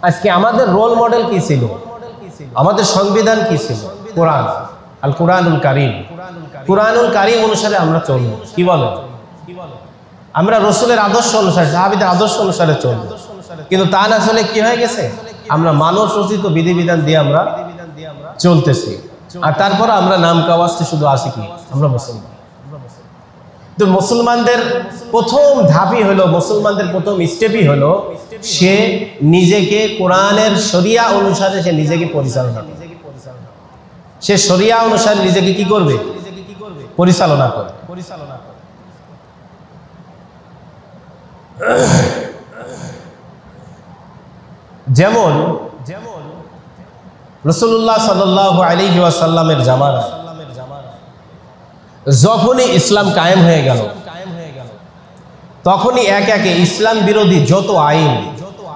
আজকে আমাদের role model কি ছিল, আমাদের সংবিধান কি ছিল? কোরআন, আল কোরআনুল কারীম। কোরআনুল কারীম অনুসারে আমরা চলব। কি বলো? আমরা রসুলের আদর্শ অনুসারে, সাহাবীদের আদর্শ অনুসারে চলব। কিন্তু তা না চলে কি হয়ে গেছে, আমরা মানব রচিত বিধিবিধান দিয়ে আমরা চলতেছি। আর তারপর আমরা নাম কাওয়াজতে শুধু আছি কি, আমরা মুসলমান। তো মুসলমানদের প্রথম ধাপই হলো, মুসলমানদের প্রথম স্টেপই হলো, সে নিজেকে কোরআনের শরিয়া অনুসারে সে নিজেকে পরিচালনা করবে। সে শরিয়া অনুসারে নিজেকে কি করবে? পরিচালনা করবে। যেমন রাসূলুল্লাহ সাল্লাল্লাহু আলাইহি ওয়াসাল্লামের জামানা যখনই ইসলাম কায়েম হয়ে গেল, তখনই একে একে ইসলাম বিরোধী যত আইন,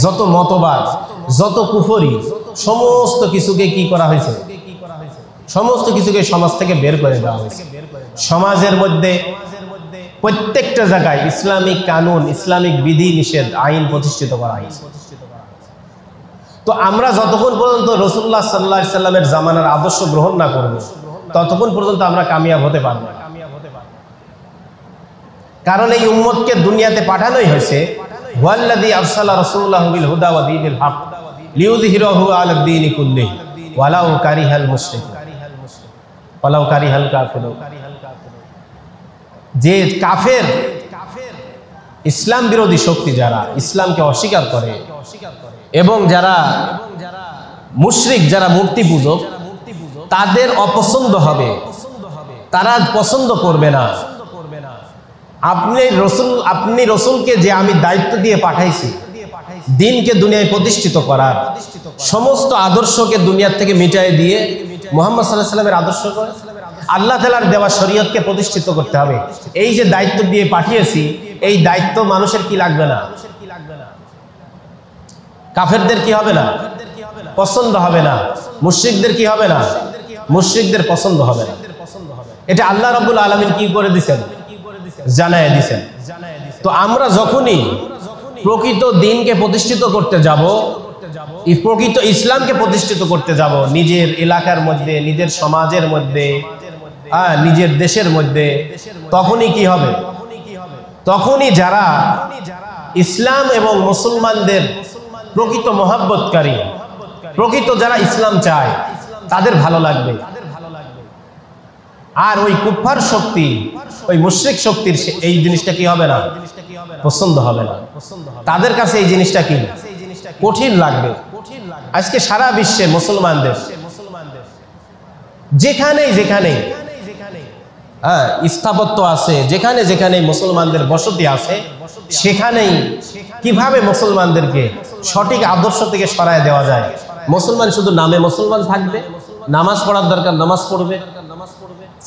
যত মতবাদ, যত কুফরি, সমস্ত কিছুকে কি করা হয়েছে? সমস্ত কিছুকে সমাজ থেকে বের করে দেওয়া হয়েছে। সমাজের মধ্যে প্রত্যেকটা জায়গায় ইসলামিক কানুন, ইসলামিক বিধি নিষেধ আইন প্রতিষ্ঠিত করা হয়েছে। তো আমরা যতক্ষণ পর্যন্ত রাসূলুল্লাহ সাল্লাল্লাহু আলাইহি সাল্লামের জামানার আদর্শ গ্রহণ না করব, ততক্ষণ পর্যন্ত আমরা কামিয়াব হতে পারব না। কারণ এই উম্মতকে দুনিয়াতে পাঠানোই হয়েছে ওয়াল্লাযী আরসালা রাসূলাহু বিল হুদা ওয়া দীনিল হক লিইয়ুযহিরাহু আলাদ দীনি কুল্লিহি ওয়ালাউ কারিহাল মুশরিকুন ওয়ালাউ কারিহাল কাফিরুন। যে কাফের, ইসলাম বিরোধী শক্তি যারা ইসলামকে অস্বীকার করে, এবং যারা মুশরিক, যারা মূর্তি পূজক, তাদের অপছন্দ হবে, তারা পছন্দ করবে না। আপনি রসুলকে যে আমি দায়িত্ব দিয়ে পাঠাইছি দিনকে দুনিয়ায় প্রতিষ্ঠিত করার, সমস্ত আদর্শকে দুনিয়ার থেকে মিটাই দিয়ে মুহাম্মদ সাল্লাল্লাহু আলাইহি ওয়াসাল্লামের আদর্শ করে আল্লাহ তাআলার দেওয়া শরীয়তকে প্রতিষ্ঠিত করতে হবে। এই যে দায়িত্ব দিয়ে পাঠিয়েছি, এই দায়িত্ব মানুষের কি লাগবে না? কাফেরদের কি হবে না? পছন্দ হবে না। মুশরিকদের কি হবে না? মুশরিকদের পছন্দ হবে না। এটা আল্লাহ রাব্বুল আলামিন কি করে দিয়েছেন? জানায় দিয়েছেন। তো আমরা যখনই প্রকৃত দ্বীনকে প্রতিষ্ঠিত করতে যাব, প্রকৃত ইসলামকে প্রতিষ্ঠিত করতে যাব নিজের এলাকার মধ্যে, নিজের সমাজের মধ্যে, নিজের দেশের মধ্যে, তখনই কি হবে? তখনই যারা ইসলাম এবং মুসলমানদের প্রকৃত মহব্বতকারী, প্রকৃত যারা ইসলাম চায়, তাদের ভালো লাগবে। আর ওই কুফার শক্তি, ওই মুশরিক শক্তির এই জিনিসটা কি হবে না? পছন্দ হবে না। তাদের কাছে এই জিনিসটা কি কঠিন লাগবে। আজকে সারা বিশ্বে মুসলমানদের যেখানে যেখানে স্থাপত্য আছে, যেখানে যেখানে মুসলমানদের বসতি আছে, সেখানেই কিভাবে মুসলমানদেরকে সঠিক আদর্শ থেকে সরায় দেওয়া যায়। মুসলমান শুধু নামে মুসলমান থাকবে, নামাজ পড়ার দরকার নামাজ পড়বে,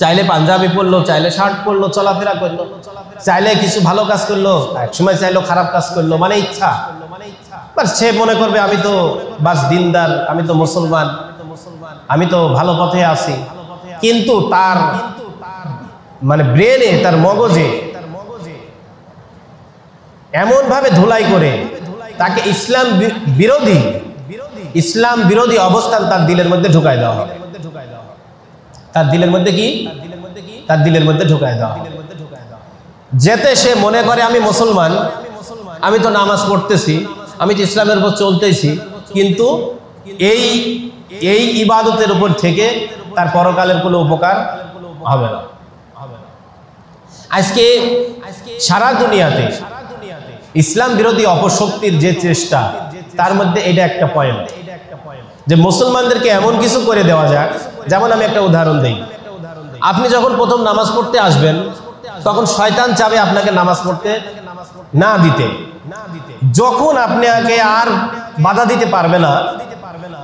চাইলে পাঞ্জাবি পরলো, চাইলে শার্ট পরলো, চলাফেরা করলো, চাইলে কিছু ভালো কাজ করলো, একসময় চাইলো খারাপ কাজ করলো, মানে ইচ্ছা। সে মনে করবে আমি তো বাস দিনদার, আমি তো মুসলমান, আমি তো ভালো পথে আছি। কিন্তু তার মানে ব্রেনে, তার মগজে এমন ভাবে ধুলাই করে তাকে ইসলাম বিরোধী অবস্থান তার দিলের মধ্যে ঢুকায় দেওয়া হবে। তার দিলের মধ্যে কি? তার দিলের মধ্যে ঢুকায় দেওয়া হবে, যেতে সে মনে করে আমি মুসলমান, আমি তো নামাজ পড়তেছি, আমি তো ইসলামের উপর চলতেছি, কিন্তু এই ইবাদতের উপর থেকে তার পরকালের কোনো উপকার হবে না। আজকে সারা দুনিয়াতে ইসলাম বিরোধী অপশক্তির যে চেষ্টা, তার মধ্যে এটা একটা পয়েন্ট, যে মুসলমানদেরকে এমন কিছু করে দেওয়া যায়। যেমন আমি একটা উদাহরণ দিই। আপনি যখন প্রথম নামাজ পড়তে আসবেন, তখন শয়তান চাবে আপনাকে নামাজ পড়তে না দিতে। যখন আপনাকে আর বাধা দিতে পারবে না,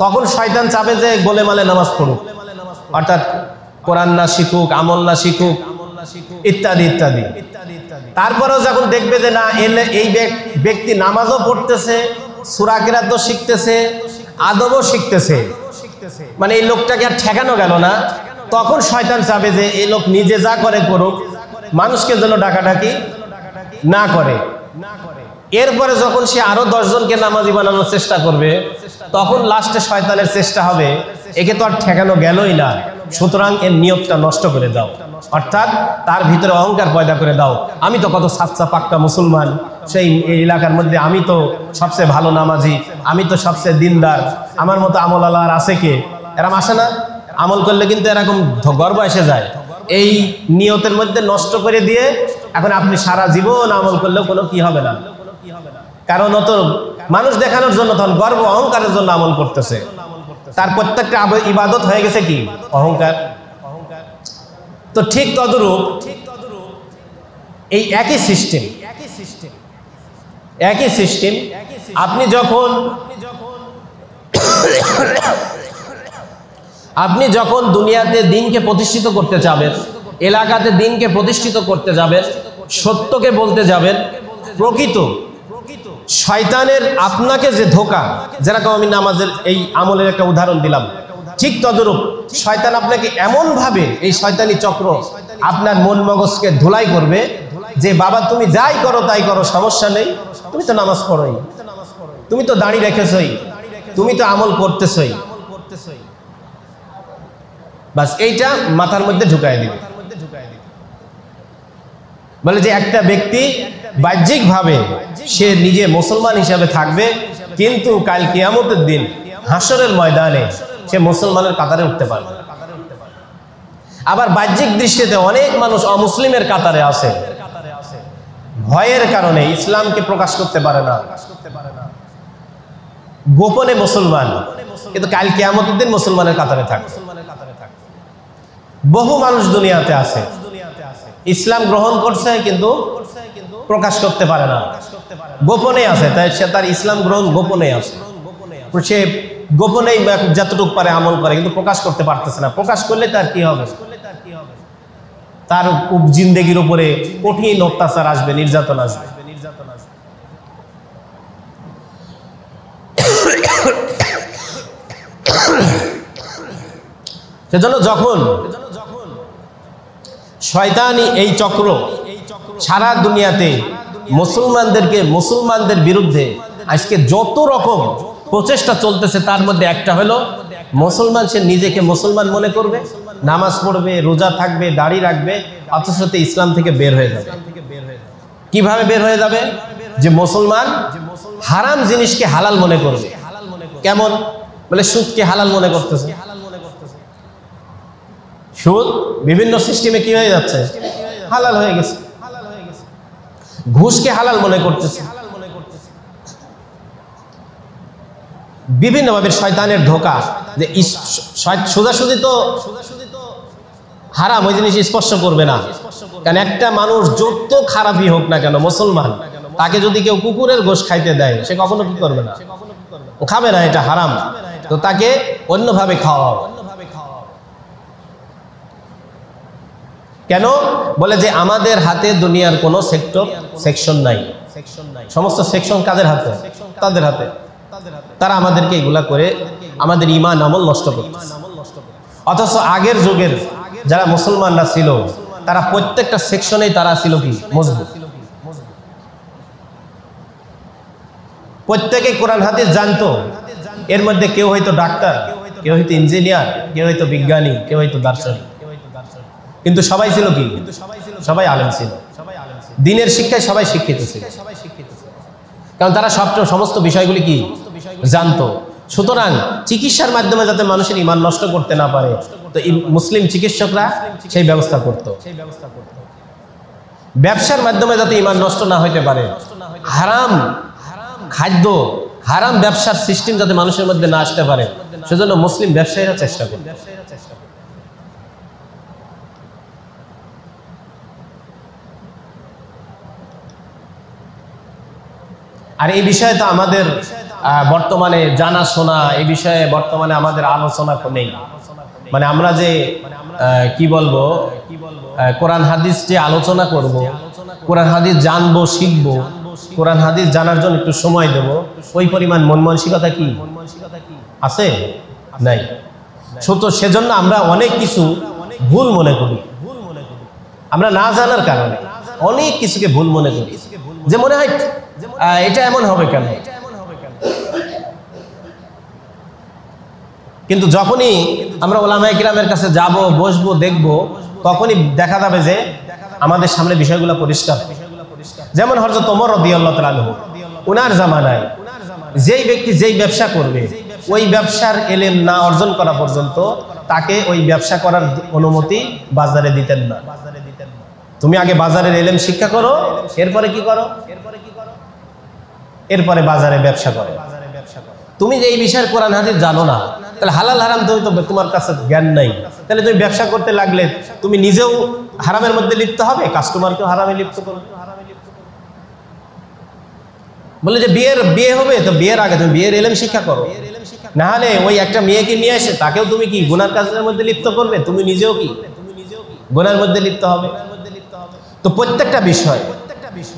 তখন শয়তান চাবে যে গোলেমালে নামাজ পড়ুক, অর্থাৎ কোরআন না শিখুক, আমল না শিখুক, ইত্যাদি ইত্যাদি। তারপরেও যখন দেখবে যে না, এই ব্যক্তি নামাজও পড়তেছে, সূরা কিরাতও শিখতেছে, আদবও শিখতেছে, মানে এই লোকটাকে আর ঠেকানো গেল না, তখন শয়তান চাবে যে এই লোক নিজে যা করে করুক, মানুষকে যেন ডাকাডাকি না করে। এরপরে যখন সে আরো 10 জনকে নামাজি বানানোর চেষ্টা করবে, তখন লাস্টে শয়তানের চেষ্টা হবে একে তো আর ঠেকানো গেলই না, সুতরাং এর নিয়তটা নষ্ট করে দাও, অর্থাৎ তার ভিতরে অহংকার পয়দা করে দাও। আমি তো কত সাচ্চা পাক্কা মুসলমান, সেই এলাকার মধ্যে আমি তো সবচেয়ে ভালো নামাজি, আমি তো সবচেয়ে দিনদার, আমার মতো আমল আল্লাহ আর আছে কে? এরকম আসে না? আমল করলে কিন্তু এরকম গর্ব এসে যায়। এই নিয়তের মধ্যে নষ্ট করে দিয়ে এখন আপনি সারা জীবন আমল করলেও কোনো কি হবে না, কারণ অত মানুষ দেখানোর জন্য, তখন গর্ব অহংকারের জন্য আমল করতেছে। তার প্রত্যেকটা ইবাদত হয়ে গেছে কি? অহংকার। তো ঠিক তদরূপ এই একই সিস্টেম আপনি যখন দুনিয়াতে দিনকে প্রতিষ্ঠিত করতে যাবেন, এলাকাতে দিনকে প্রতিষ্ঠিত করতে যাবেন, সত্যকে বলতে যাবেন, প্রকৃত শয়তানের আপনাকে যে ধোঁকা, যেরকম আমি নামাজের এই আমলের একটা উদাহরণ দিলাম, ঠিক তদরূপ শয়তান আপনাকে এমনভাবে, এই শয়তানি চক্র আপনার মন মগজকে ধুলাই করবে যে বাবা তুমি যাই করো তাই করো, সমস্যা নেই, তুমি তো নামাজ পড়োই, তুমি তো দাঁড়িয়ে রেখেছই, তুমি তো আমল করতেছই, বাস এইটা মাথার মধ্যে ঢুকাই দিবে। বলে যে একটা ব্যক্তি বাহ্যিকভাবে সে নিজে মুসলমান হিসাবে থাকবে, কিন্তু কাল কিয়ামতের দিন হাসরের ময়দানে সে মুসলমানের কাতারে উঠতে পারবে। আবার বাহ্যিক দৃষ্টিতে অনেক মানুষ অমুসলিমের কাতারে আছে, ভয়ের কারণে ইসলামকে প্রকাশ করতে পারে না, গোপনে মুসলমান, কিন্তু কাল কিয়ামতের দিন মুসলমানের কাতারে থাকে। বহু মানুষ দুনিয়াতে আছে, ইসলাম গ্রহণ করছে কিন্তু প্রকাশ করতে পারে না, গোপনে আছে, তাই সে তার ইসলাম গ্রহণ গোপনে আছে, সে গোপনেই যতটুকু পারে আমল করে, কিন্তু প্রকাশ করতে পারতেছে না। প্রকাশ করলে তার কি হবে? তার জিন্দেগির উপরে কঠিন অত্যাচার আসবে, নির্যাতন আসবে। সেজন্য যখন শয়তানি এই চক্র সারা দুনিয়াতে মুসলমানদের বিরুদ্ধে আজকে যত রকম প্রচেষ্টা চলতেছে, তার মধ্যে একটা হলো মুসলমান সে নিজেকে মুসলমান মনে করবে, নামাজ পড়বে, রোজা থাকবে, দাড়ি রাখবে, অথচ ইসলাম থেকে বের হয়ে যাবে। কিভাবে বের হয়ে যাবে? যে মুসলমান হারাম জিনিসকে হালাল মনে করবে। কেমন? বলে সুদকে হালাল মনে করতেছে। সুদ বিভিন্ন সিস্টেমে কি হয়ে যাচ্ছে? হালাল হয়ে গেছে। ঘুষকে হালাল মনে করতেছে। বিভিন্নভাবে শয়তানের ধোঁকা, যে সোজাসুজি তো হারাম, ওই জিনিস স্পর্শ করবে না। কারণ একটা মানুষ যত খারাপই হোক না কেন, মুসলমান, তাকে যদি কেউ কুকুরের গোশ খাইতে দেয়, সে কখনো কি করবে না, ও খাবে না, এটা হারাম, তো তাকে অন্যভাবে খাওয়া। কেন? বলে যে আমাদের হাতে দুনিয়ার কোনো সেকশন নাই, সমস্ত সেকশন কাদের হাতে? তাদের হাতে। তারা আমাদেরকে এগুলা করে আমাদের ঈমান আমল নষ্ট করতেছে। অথচ আগের যুগের যারা মুসলমানরা ছিল, তারা প্রত্যেকটা সেকশনেই তারা ছিল কি? মজবুত। প্রত্যেকে কোরআন হাদিস জানতো। এর মধ্যে কেউ হয়তো ডাক্তার, কেউ হয়তো ইঞ্জিনিয়ার, কেউ হয়তো বিজ্ঞানী, কেউ হয়তো দার্শনিক, কিন্তু সবাই ছিল কি? সবাই আলেম ছিল। দিনের শিক্ষায় সবাই শিক্ষিত ছিল, কারণ তারা সমস্ত বিষয়গুলি কি জানতো। সুতরাং চিকিৎসার মাধ্যমে যাতে মানুষের ঈমান নষ্ট করতে না পারে, তো মুসলিম চিকিৎসকরা সেই ব্যবস্থা করত। ব্যবসার মাধ্যমে যাতে ঈমান নষ্ট না হইতে পারে, হারাম খাদ্য, হারাম ব্যবসার সিস্টেম যাতে মানুষের মধ্যে না আসতে পারে, সেজন্য মুসলিম ব্যবসায়ীরা চেষ্টা করত। আর এই বিষয়ে তো আমাদের বর্তমানে জানাশোনা, এই বিষয়ে বর্তমানে আমাদের আলোচনা নেই। মানে আমরা যে কি বলবো, কোরআন হাদিস যে আলোচনা করব, কোরআন হাদিস জানবো, শিখবো, কোরআন হাদিস জানার জন্য একটু সময় দেব, ওই পরিমাণ মন মানসিকতা কি আছে? নাই। সেজন্য আমরা অনেক কিছু ভুল মনে করি, আমরা না জানার কারণে অনেক কিছুকে ভুল মনে করি, যে মনে হয় এটা এমন হবে কেন? কিন্তু যখনই আমরা উলামায়ে কিরামের কাছে যাব, বসবো, দেখব, তখনই দেখা যাবে যে আমাদের সামনে বিষয়গুলো পরিষ্কার। যেমন হযরত ওমর রাদিয়াল্লাহু তাআলা আনহু, ওনার জামানায় যেই ব্যক্তি যেই ব্যবসা করবে, ওই ব্যবসার ইলম না অর্জন করা পর্যন্ত তাকে ওই ব্যবসা করার অনুমতি বাজারে দিতেন না। তুমি আগে বাজারের ইলম শিক্ষা করো, এরপরে কি করো? এরপরে বাজারে ব্যবসা করো। তুমি যে এই বিষয়ের কোরআন হাদিস জানো না, তাহলে হালাল হারাম তুমি তো, তোমার কাছে জ্ঞান নাই, তাহলে তুমি ব্যবসা করতে লাগলে তুমি নিজেও হারামের মধ্যে লিপ্ত হবে, কাস্টমারকেও হারামে লিপ্ত করবে। বলে যে বিয়ে হবে, তো বিয়ের আগে তুমি বিয়ের ইলম শিক্ষা করো, না হলে ওই একটা মেয়েকে নিয়ে এসে তাকেও তুমি কি গুনার কাজের মধ্যে লিপ্ত করবে, তুমি নিজেও কি গুনার মধ্যে লিপ্ত হবে। তো প্রত্যেকটা বিষয়,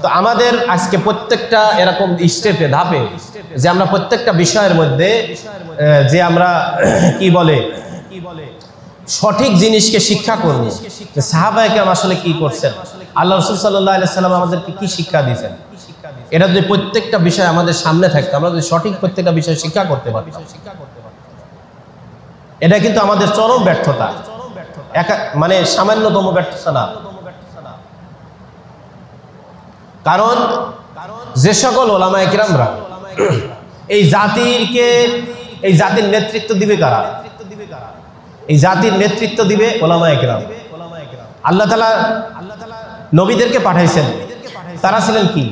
তো আমাদের আজকে প্রত্যেকটা এরকম স্টেপে ধাপে যে আমরা প্রত্যেকটা বিষয়ের মধ্যে যে আমরা কি বলে সঠিক জিনিসকে শিক্ষা করব। সাহাবায়ে কেরাম আসলে কি করছেন, আল্লাহ রাসূল সাল্লাল্লাহু আলাইহি ওয়াসাল্লাম আমাদেরকে কি শিক্ষা দিয়েছেন, এটা যদি প্রত্যেকটা বিষয় আমাদের সামনে থাকতো, আমরা যদি সঠিক প্রত্যেকটা বিষয় শিক্ষা করতে পারতাম, এটা কিন্তু আমাদের চরম ব্যর্থতা, মানে সামান্যতম ব্যর্থতা না। কারণ যে সকল উলামায়ে কিরামরা এই জাতির নেতৃত্ব দিবে কারা? এই জাতির নেতৃত্ব দিবে উলামায়ে কিরাম। আল্লাহ তাআলা নবীদেরকে পাঠাইছেন, তারা ছিলেন কি?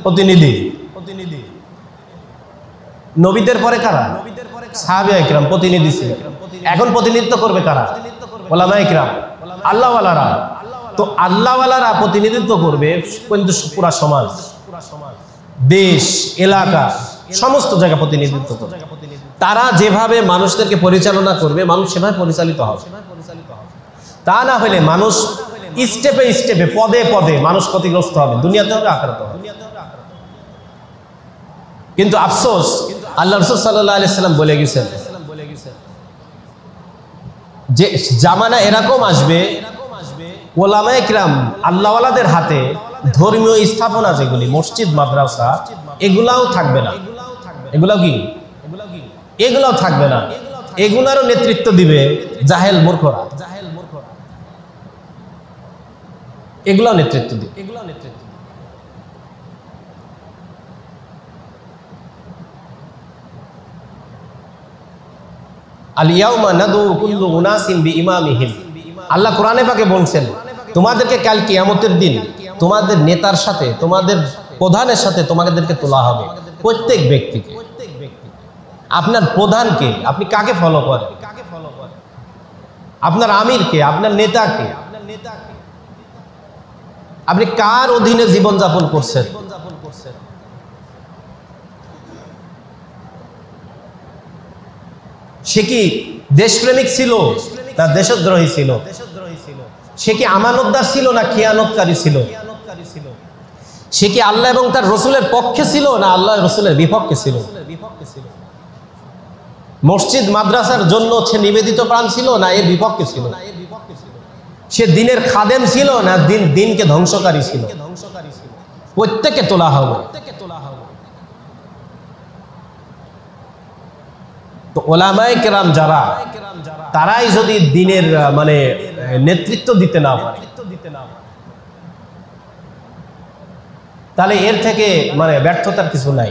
প্রতিনিধি। নবীদের পরে কারা? সাহাবায়ে কিরাম প্রতিনিধি ছিলেন। এখন প্রতিনিধিত্ব করবে কারা? উলামায়ে কিরাম, আল্লাহওয়ালারা। তো আল্লাহওয়ালারা প্রতিনিধিত্ব করবে কিন্তু পুরা সমাজ, দেশ, এলাকা, সমস্ত জায়গা প্রতিনিধিত্ব করবে। তারা যেভাবে মানুষদেরকে পরিচালনা করবে, মানুষ সেভাবে পরিচালিত হবে। তা না হলে মানুষ স্টেপে স্টেপে, পদে পদে মানুষ ক্ষতিগ্রস্ত হবে, দুনিয়াতে হবে, আখিরাতে হবে। কিন্তু আফসোস, আল্লাহ রাসূল সাল্লাল্লাহু আলাইহি সাল্লাম বলে গেছেন যে জামানা এরকম আসবে, উলামায়ে কিরাম আল্লাহওয়ালাদের হাতে ধর্মীয় স্থাপনা যেগুলি মসজিদ, মাদ্রাসা, এগুলাও থাকবে না। এগুলাও থাকবে না। এগুলারও নেতৃত্ব দিবে জাহেল মূর্খরা, এগুলাও নেতৃত্ব দিবে। আল ইয়াউমা নাদু কুল্লু উনাসিন বিইমামিহিম, আল্লাহ কোরআনে পাকে বলছেন তোমাদেরকে কাল কিয়ামতের দিন তোমাদের নেতার সাথে, তোমাদের প্রধানের সাথে তোমাদেরকে তোলা হবে। প্রত্যেক ব্যক্তিকে, আপনার প্রধানকে, আপনি কাকে ফলো করেন, আপনার আমিরকে, আপনার নেতাকে, আপনি কার অধীনে জীবনযাপন করছেন, সে কি দেশপ্রেমিক ছিল না দেশদ্রোহী ছিল, সে কি আমানতদার ছিল না খিয়ানতকারী ছিল, সে কি আল্লাহ এবং তার রসুলের পক্ষে ছিল না আল্লাহ রসুলের বিপক্ষে ছিল, মসজিদ মাদ্রাসার জন্য সে নিবেদিত প্রাণ ছিল না এর বিপক্ষে ছিল, সে দিনের খাদেম ছিল না দিনকে ধ্বংসকারী ছিল। প্রত্যেককে তোলা হবে। তো উলামায়ে কেরাম যারা, তারাই যদি দিনের মানে নেতৃত্ব দিতে না পারে, তাহলে এর থেকে মানে ব্যর্থতার কিছু নাই।